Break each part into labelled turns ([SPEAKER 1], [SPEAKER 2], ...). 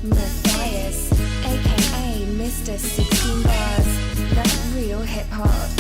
[SPEAKER 1] Matthias, aka Mr. 16 Bars, the real hip hop.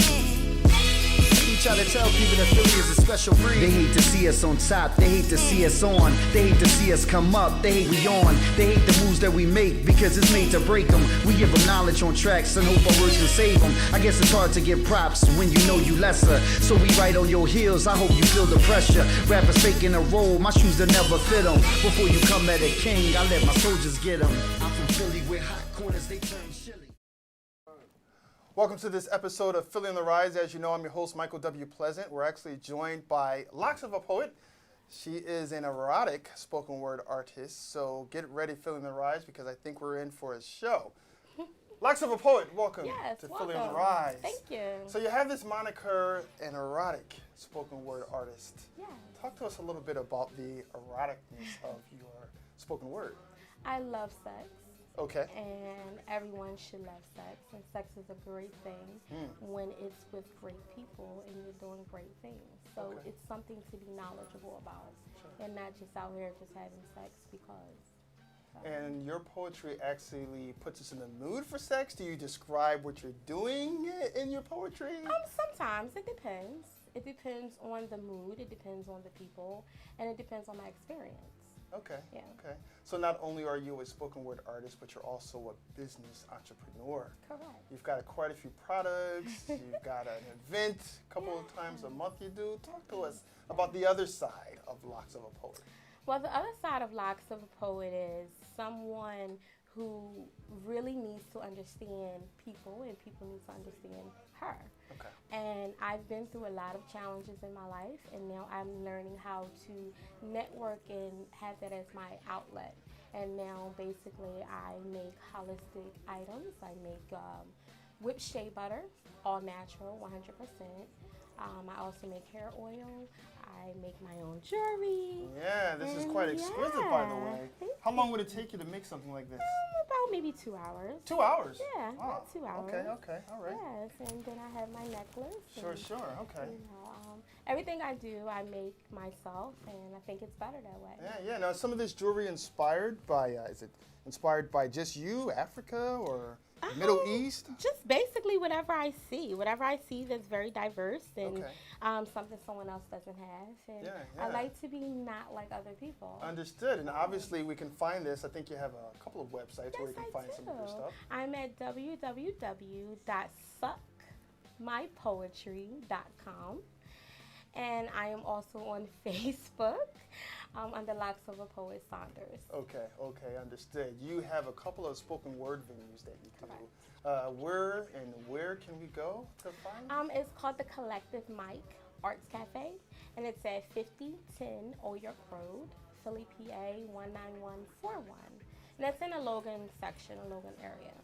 [SPEAKER 2] We try to tell people that Philly is a special breed. They hate to see us on top, they hate to see us on. They hate to see us come up, they hate we on. They hate the moves that we make because it's made to break them. We give them knowledge on tracks and hope our words can save them. I guess it's hard to give props when you know you lesser. So we right on your heels, I hope you feel the pressure. Rappers faking a role, my shoes that never fit them. Before you come at a king, I let my soldiers get them. I'm from Philly where hot corners they turn chilly.
[SPEAKER 3] Welcome to this episode of Philly on the Rise. As you know, I'm your host, Michael W. Pleasant. We're actually joined by Locksofapoet. She is an erotic spoken word artist. So get ready, Philly on the Rise, because I think we're in for a show. Locksofapoet, welcome to Philly on the Rise.
[SPEAKER 4] Thank you.
[SPEAKER 3] So you have this moniker, an erotic spoken word artist.
[SPEAKER 4] Yeah.
[SPEAKER 3] Talk to us a little bit about the eroticness of your spoken word.
[SPEAKER 4] I love sex.
[SPEAKER 3] Okay.
[SPEAKER 4] And everyone should love sex. And sex is a great thing when it's with great people and you're doing great things. So it's something to be knowledgeable about and not just out here just having sex because.
[SPEAKER 3] And your poetry actually puts us in the mood for sex? Do you describe what you're doing in your poetry?
[SPEAKER 4] Sometimes it depends. It depends on the mood, it depends on the people, and it depends on my experience.
[SPEAKER 3] Okay.
[SPEAKER 4] Yeah.
[SPEAKER 3] Okay. So not only are you a spoken word artist, but you're also a business entrepreneur.
[SPEAKER 4] Correct.
[SPEAKER 3] You've got quite a few products. You've got an event a couple of times a month you do. Talk to us about the other side of Locksofapoet.
[SPEAKER 4] Well, the other side of Locksofapoet is someone who really needs to understand people and people need to understand her.
[SPEAKER 3] Okay.
[SPEAKER 4] And I've been through a lot of challenges in my life, and now I'm learning how to network and have that as my outlet. And now basically I make holistic items. I make whipped shea butter, all natural, 100%. I also make hair oil. I make my own jewelry.
[SPEAKER 3] Yeah, this is quite exquisite, by the way. How long would it take you to make something like this?
[SPEAKER 4] About maybe 2 hours.
[SPEAKER 3] 2 hours?
[SPEAKER 4] Yeah, about 2 hours.
[SPEAKER 3] Okay, all right.
[SPEAKER 4] Yes, and then I have my necklace.
[SPEAKER 3] Sure, okay.
[SPEAKER 4] You know, everything I do, I make myself, and I think it's better that way.
[SPEAKER 3] Yeah. Now, some of this jewelry inspired by, is it inspired by just you, Africa, or Middle East?
[SPEAKER 4] Just basically whatever I see that's very diverse and something someone else doesn't have. And I like to be not like other people.
[SPEAKER 3] Understood. And obviously we can find this. I think you have a couple of websites where you can find some of your stuff.
[SPEAKER 4] I'm at www.suckmypoetry.com. And I am also on Facebook under Locksofapoet Saunders.
[SPEAKER 3] Okay, understood. You have a couple of spoken word venues that you do. Where can we go to find?
[SPEAKER 4] It's called the Collective Mic Arts Cafe, and it's at 5010 Old York Road, Philly, PA 19141. And that's in the Logan section, the Logan area.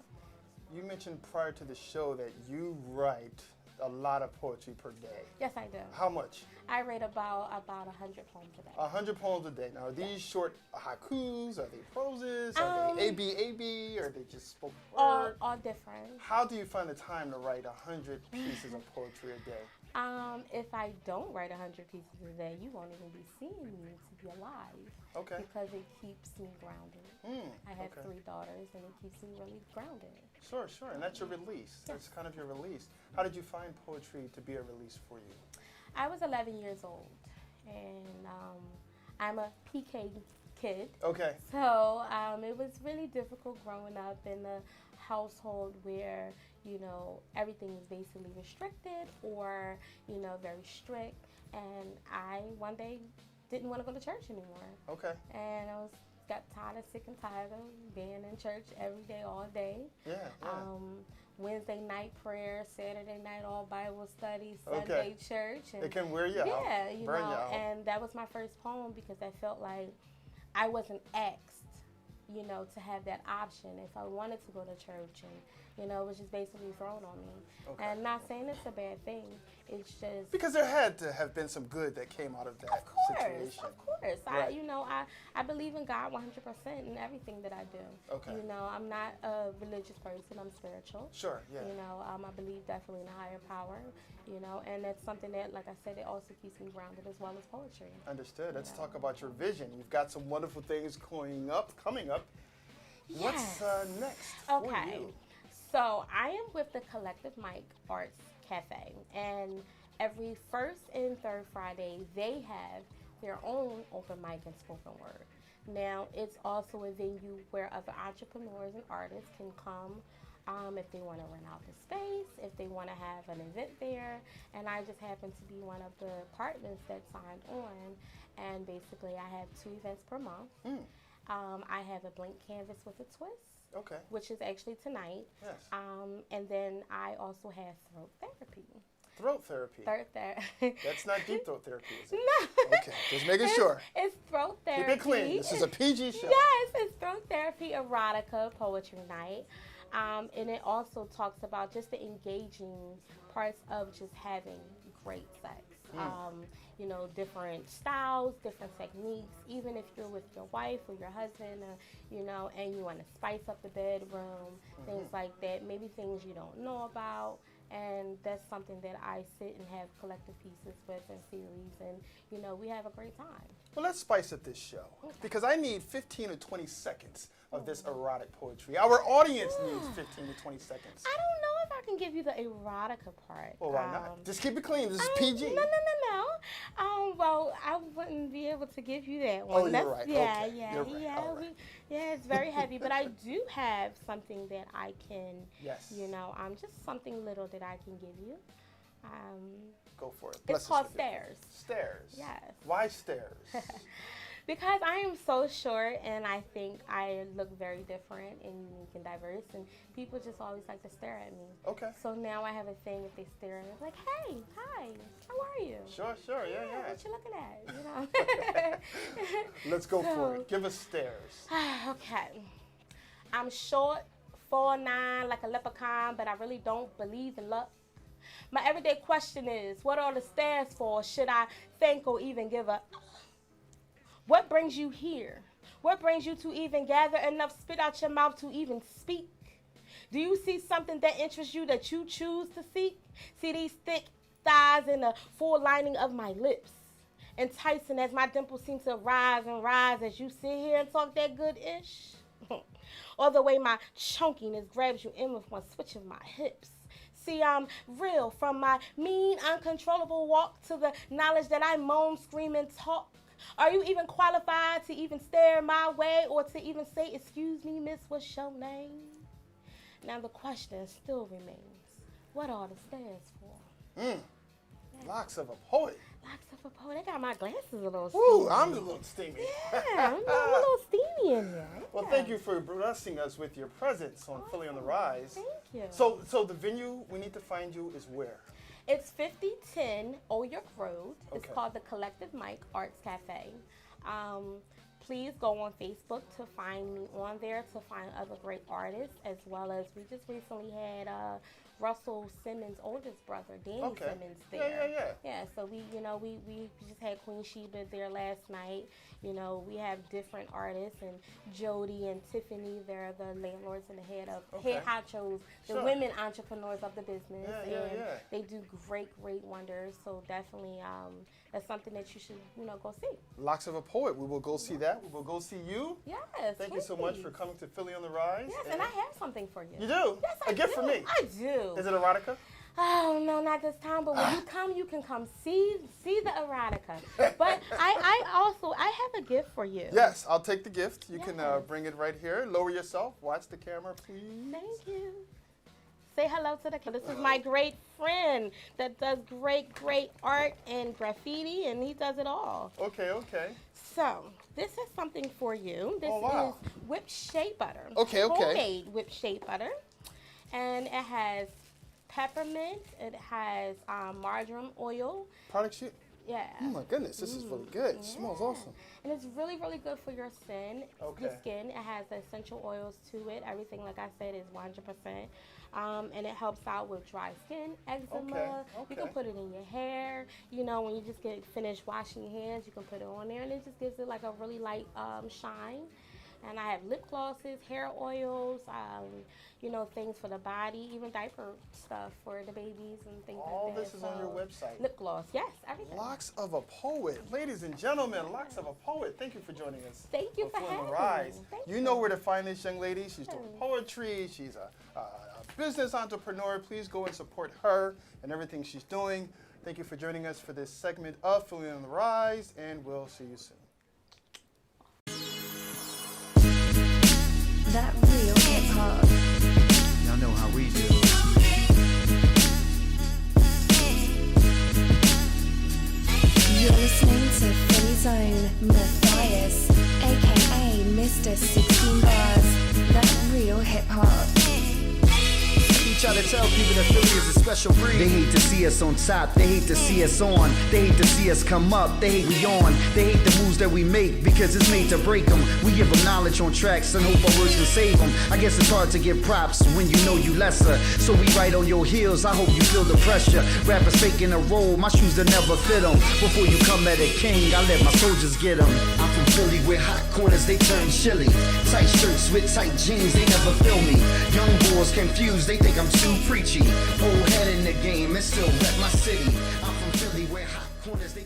[SPEAKER 3] You mentioned prior to the show that you write a lot of poetry per day.
[SPEAKER 4] Yes, I do.
[SPEAKER 3] How much?
[SPEAKER 4] I read about 100 poems a day.
[SPEAKER 3] 100 poems a day. Now, are these short haikus? Are they proses? Are they ABAB? Or are they just spoken word?
[SPEAKER 4] All different.
[SPEAKER 3] How do you find the time to write 100 pieces of poetry a day?
[SPEAKER 4] If I don't write 100 pieces a day, you won't even be seeing me to be alive.
[SPEAKER 3] Okay.
[SPEAKER 4] Because it keeps me grounded. I have 3 daughters, and it keeps me really grounded.
[SPEAKER 3] Sure. And that's your release. That's kind of your release. How did you find poetry to be a release for you?
[SPEAKER 4] I was 11 years old, and I'm a PK kid.
[SPEAKER 3] Okay.
[SPEAKER 4] So it was really difficult growing up in a household where, everything was basically restricted or, very strict. And I, one day, didn't want to go to church anymore.
[SPEAKER 3] Okay.
[SPEAKER 4] And I got sick and tired of being in church every day, all day.
[SPEAKER 3] Yeah.
[SPEAKER 4] Wednesday night prayer, Saturday night all Bible study, Sunday church. And
[SPEAKER 3] it can wear you out.
[SPEAKER 4] Yeah,
[SPEAKER 3] Burn you out.
[SPEAKER 4] And that was my first poem because I felt like I wasn't asked, to have that option if I wanted to go to church, and it was just basically thrown on me.
[SPEAKER 3] Okay.
[SPEAKER 4] And not saying it's a bad thing, it's just
[SPEAKER 3] because there had to have been some good that came out of that situation.
[SPEAKER 4] Of course.
[SPEAKER 3] Right.
[SPEAKER 4] I believe in God 100% in everything that I do.
[SPEAKER 3] Okay.
[SPEAKER 4] I'm not a religious person. I'm spiritual.
[SPEAKER 3] Sure. Yeah.
[SPEAKER 4] I believe definitely in a higher power. And that's something that, like I said, it also keeps me grounded as well as poetry.
[SPEAKER 3] Understood. Let's talk about your vision. You've got some wonderful things coming up. What's next
[SPEAKER 4] Okay.
[SPEAKER 3] for you?
[SPEAKER 4] So I am with the Collective Mic Arts Cafe, and every first and third Friday they have their own open mic and spoken word. Now it's also a venue where other entrepreneurs and artists can come if they want to rent out the space, if they want to have an event there, and I just happen to be one of the partners that signed on, and basically I have 2 events per month. I have a blank canvas with a twist,
[SPEAKER 3] Okay.
[SPEAKER 4] which is actually tonight.
[SPEAKER 3] Yes.
[SPEAKER 4] And then I also have throat therapy.
[SPEAKER 3] Throat therapy. That's not deep throat therapy, is it?
[SPEAKER 4] No.
[SPEAKER 3] Okay, just making sure.
[SPEAKER 4] It's throat therapy.
[SPEAKER 3] Keep it clean. This is a PG show.
[SPEAKER 4] Yes, it's throat therapy, erotica, poetry night. And it also talks about just the engaging parts of just having great sex. You know, different styles, different techniques, even if you're with your wife or your husband, you know, and you want to spice up the bedroom, things like that, maybe things you don't know about. And that's something that I sit and have collective pieces with and series, and, you know, we have a great time.
[SPEAKER 3] Well, let's spice up this show because I need 15 or 20 seconds of this erotic poetry. Our audience needs 15 to 20 seconds.
[SPEAKER 4] I don't know if I can give you the erotica part.
[SPEAKER 3] Well, why not? Just keep it clean. This is PG.
[SPEAKER 4] No. Well, I wouldn't be able to give you that one.
[SPEAKER 3] Oh, you're right.
[SPEAKER 4] Yeah,
[SPEAKER 3] Okay.
[SPEAKER 4] yeah,
[SPEAKER 3] You're right.
[SPEAKER 4] yeah.
[SPEAKER 3] All right.
[SPEAKER 4] It's very heavy, but I do have something that I can,
[SPEAKER 3] Yes.
[SPEAKER 4] you know, just something little that I can give you.
[SPEAKER 3] Go for it.
[SPEAKER 4] It's
[SPEAKER 3] Bless us
[SPEAKER 4] called
[SPEAKER 3] with it.
[SPEAKER 4] stairs.
[SPEAKER 3] Stairs.
[SPEAKER 4] Yes.
[SPEAKER 3] Why stairs?
[SPEAKER 4] Because I am so short, and I think I look very different and unique and diverse, and people just always like to stare at me.
[SPEAKER 3] Okay.
[SPEAKER 4] So now I have a thing, if they stare at me, like, hey, hi, how are you?
[SPEAKER 3] Sure. Yeah.
[SPEAKER 4] What you looking at? You know.
[SPEAKER 3] Let's go for it. Give us stairs.
[SPEAKER 4] Okay. I'm short, 4'9", like a leprechaun, but I really don't believe in luck. My everyday question is, what are the stairs for? Should I thank or even give up? What brings you here? What brings you to even gather enough spit out your mouth to even speak? Do you see something that interests you that you choose to seek? See these thick thighs and the full lining of my lips, enticing as my dimples seem to rise and rise as you sit here and talk that good-ish? Or the way my chunkiness grabs you in with one switch of my hips. See, I'm real, from my mean, uncontrollable walk to the knowledge that I moan, scream, and talk. Are you even qualified to even stare my way or to even say, excuse me, miss, what's your name? Now the question still remains, what are the stairs for?
[SPEAKER 3] Locksofapoet.
[SPEAKER 4] Locksofapoet, they got my glasses a little
[SPEAKER 3] Ooh,
[SPEAKER 4] steamy.
[SPEAKER 3] I'm a little steamy.
[SPEAKER 4] Yeah, I'm a little steamy in there.
[SPEAKER 3] Well, thank you for blessing us with your presence on Philly on the Rise.
[SPEAKER 4] Thank you.
[SPEAKER 3] So the venue we need to find you is where?
[SPEAKER 4] It's 5010 Old York Road. It's
[SPEAKER 3] Okay.
[SPEAKER 4] called the Collective Mic Arts Cafe. Please go on Facebook to find me on there, to find other great artists, as well as we just recently had Russell Simmons' oldest brother, Danny
[SPEAKER 3] Okay.
[SPEAKER 4] Simmons, there.
[SPEAKER 3] Yeah.
[SPEAKER 4] Yeah, so we just had Queen Sheba there last night. You know, we have different artists, and Jody and Tiffany, they're the landlords and the head honchos, the
[SPEAKER 3] Sure.
[SPEAKER 4] women entrepreneurs of the business.
[SPEAKER 3] Yeah.
[SPEAKER 4] They do great wonders. So definitely, that's something that you should, go see.
[SPEAKER 3] Locksofapoet. We will go see that. We will go see you.
[SPEAKER 4] Yes.
[SPEAKER 3] Thank you so much
[SPEAKER 4] please.
[SPEAKER 3] for coming to Philly on the Rise.
[SPEAKER 4] Yes, and I have something for you.
[SPEAKER 3] You do?
[SPEAKER 4] Yes,
[SPEAKER 3] A gift for me.
[SPEAKER 4] I do.
[SPEAKER 3] Is it erotica?
[SPEAKER 4] Oh no, not this time. But when you come, you can come see the erotica. But I have a gift for you.
[SPEAKER 3] Yes, I'll take the gift. You can
[SPEAKER 4] Yes.
[SPEAKER 3] bring it right here. Lower yourself. Watch the camera, please.
[SPEAKER 4] Thank you. Say hello to the. This is my great friend that does great art and graffiti, and he does it all.
[SPEAKER 3] Okay.
[SPEAKER 4] So this is something for you. This
[SPEAKER 3] Oh, wow.
[SPEAKER 4] is whipped shea butter.
[SPEAKER 3] Okay.
[SPEAKER 4] Homemade whipped shea butter, and it has peppermint. It has marjoram oil.
[SPEAKER 3] Product sheet.
[SPEAKER 4] Yeah.
[SPEAKER 3] Oh my goodness, this is really good. It smells awesome.
[SPEAKER 4] And it's really good for your skin.
[SPEAKER 3] Okay.
[SPEAKER 4] Your skin. It has essential oils to it. Everything, like I said, is 100%. And it helps out with dry skin, eczema. You can
[SPEAKER 3] Okay.
[SPEAKER 4] put it in your hair. When you just get finished washing your hands, you can put it on there, and it just gives it like a really light shine. And I have lip glosses, hair oils, things for the body, even diaper stuff for the babies and things
[SPEAKER 3] All
[SPEAKER 4] like that.
[SPEAKER 3] this is on your website.
[SPEAKER 4] Lip gloss, yes, everything.
[SPEAKER 3] Locks of a Poet. Ladies and gentlemen, Locks of a Poet. Thank you for joining us.
[SPEAKER 4] Thank you for
[SPEAKER 3] Feeling the
[SPEAKER 4] having
[SPEAKER 3] Rise.
[SPEAKER 4] me. Thank
[SPEAKER 3] You know where to find this young lady. She's doing poetry. She's a business entrepreneur. Please go and support her and everything she's doing. Thank you for joining us for this segment of Feeling on the Rise, and we'll see you soon.
[SPEAKER 1] That real hip hop.
[SPEAKER 2] Y'all know how we do.
[SPEAKER 1] You're listening to Philly's own Matthias, aka Mr. 16 Bars. That real hip hop.
[SPEAKER 2] We try to tell people that Philly is a special breed. They hate to see us on top, they hate to see us on. They hate to see us come up, they hate we on. They hate the moves that we make because it's made to break them. We give them knowledge on tracks and hope our words can save them. I guess it's hard to give props when you know you lesser. So we right on your heels, I hope you feel the pressure. Rappers faking a role, my shoes that never fit them. Before you come at a king, I let my soldiers get them. I'm from Philly where hot corners they turn chilly. Tight shirts with tight jeans, they never feel me. Young boys confused, they think I'm too preachy. Old head in the game and still rep my city. I'm from Philly where hot corners they